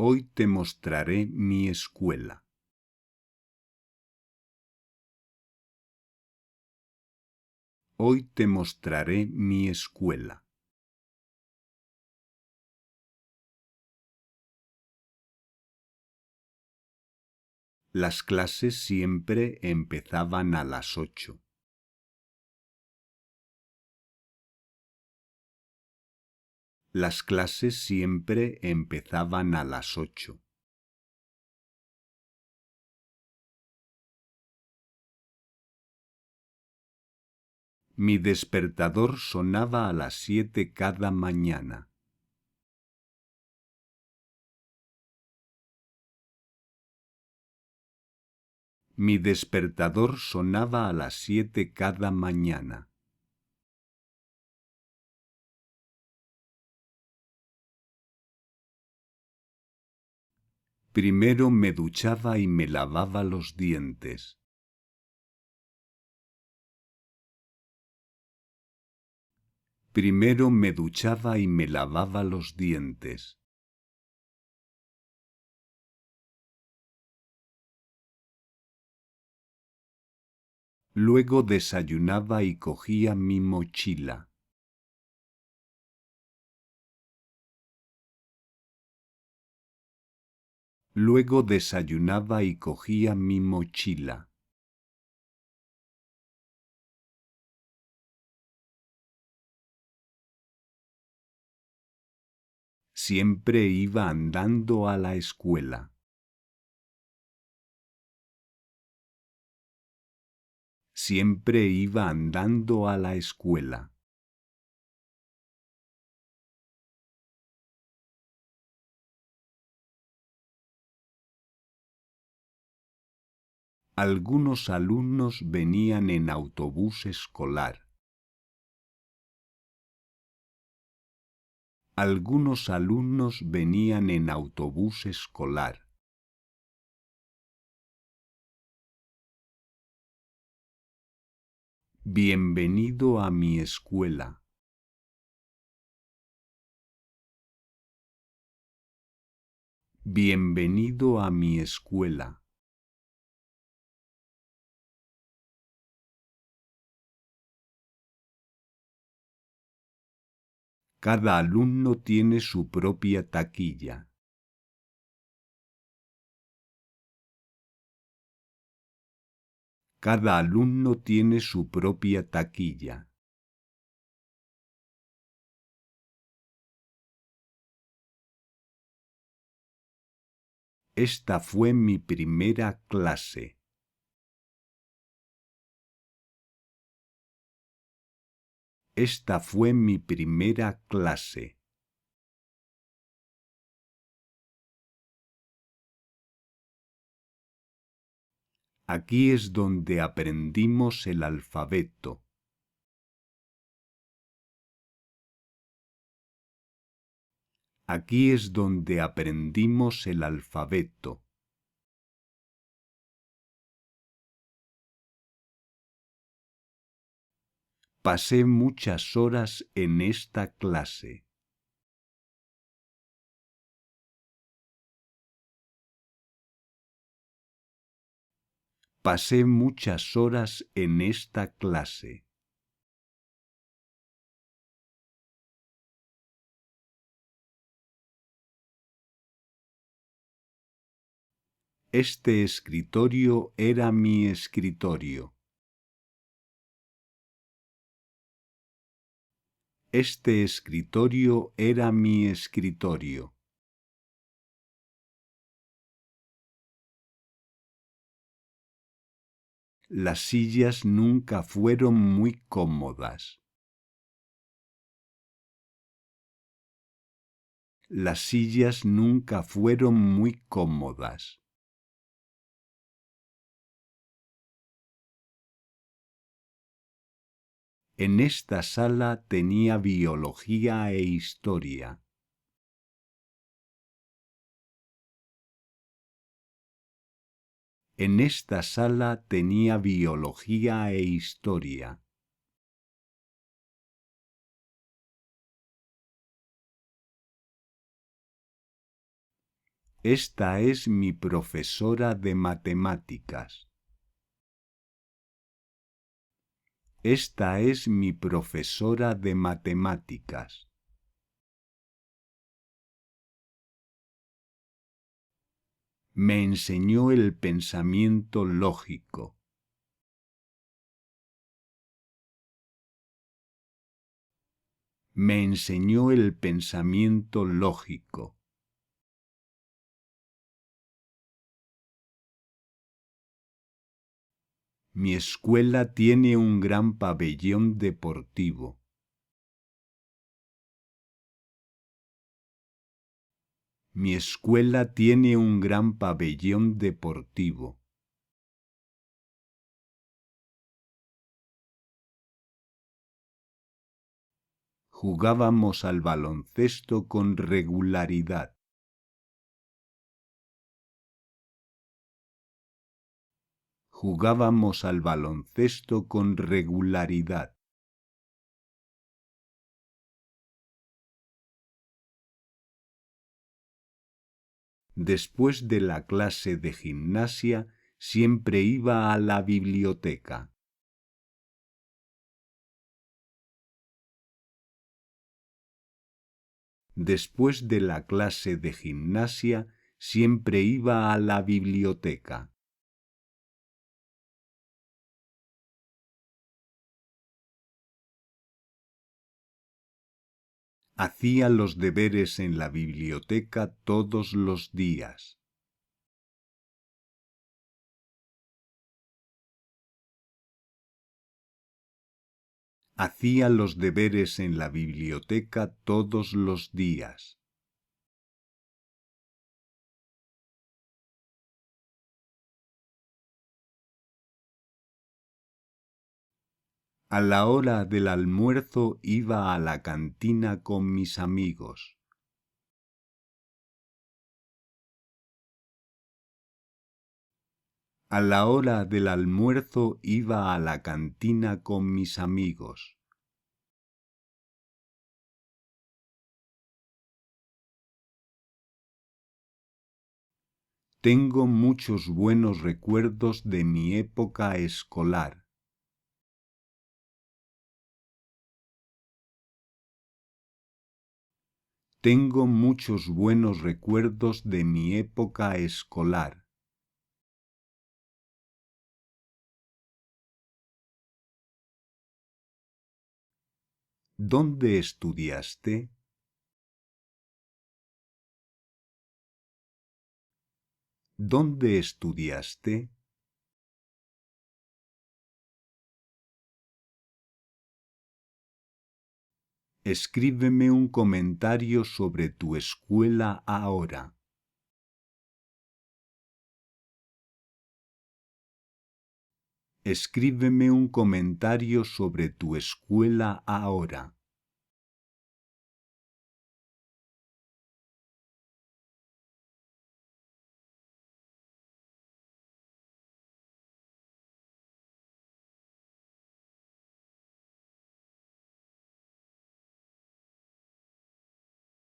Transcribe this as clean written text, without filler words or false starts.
Hoy te mostraré mi escuela. Hoy te mostraré mi escuela. Las clases siempre empezaban a las 8. Las clases siempre empezaban a las 8. Mi despertador sonaba a las 7 cada mañana. Mi despertador sonaba a las 7 cada mañana. Primero me duchaba y me lavaba los dientes. Primero me duchaba y me lavaba los dientes. Luego desayunaba y cogía mi mochila. Luego desayunaba y cogía mi mochila. Siempre iba andando a la escuela. Siempre iba andando a la escuela. Algunos alumnos venían en autobús escolar. Algunos alumnos venían en autobús escolar. Bienvenido a mi escuela. Bienvenido a mi escuela. Cada alumno tiene su propia taquilla. Cada alumno tiene su propia taquilla. Esta fue mi primera clase. Esta fue mi primera clase. Aquí es donde aprendimos el alfabeto. Aquí es donde aprendimos el alfabeto. Pasé muchas horas en esta clase. Pasé muchas horas en esta clase. Este escritorio era mi escritorio. Este escritorio era mi escritorio. Las sillas nunca fueron muy cómodas. Las sillas nunca fueron muy cómodas. En esta sala tenía biología e historia. En esta sala tenía biología e historia. Esta es mi profesora de matemáticas. Esta es mi profesora de matemáticas. Me enseñó el pensamiento lógico. Me enseñó el pensamiento lógico. Mi escuela tiene un gran pabellón deportivo. Mi escuela tiene un gran pabellón deportivo. Jugábamos al baloncesto con regularidad. Jugábamos al baloncesto con regularidad. Después de la clase de gimnasia, siempre iba a la biblioteca. Después de la clase de gimnasia, siempre iba a la biblioteca. Hacía los deberes en la biblioteca todos los días. Hacía los deberes en la biblioteca todos los días. A la hora del almuerzo iba a la cantina con mis amigos. A la hora del almuerzo iba a la cantina con mis amigos. Tengo muchos buenos recuerdos de mi época escolar. Tengo muchos buenos recuerdos de mi época escolar. ¿Dónde estudiaste? ¿Dónde estudiaste? Escríbeme un comentario sobre tu escuela ahora. Escríbeme un comentario sobre tu escuela ahora.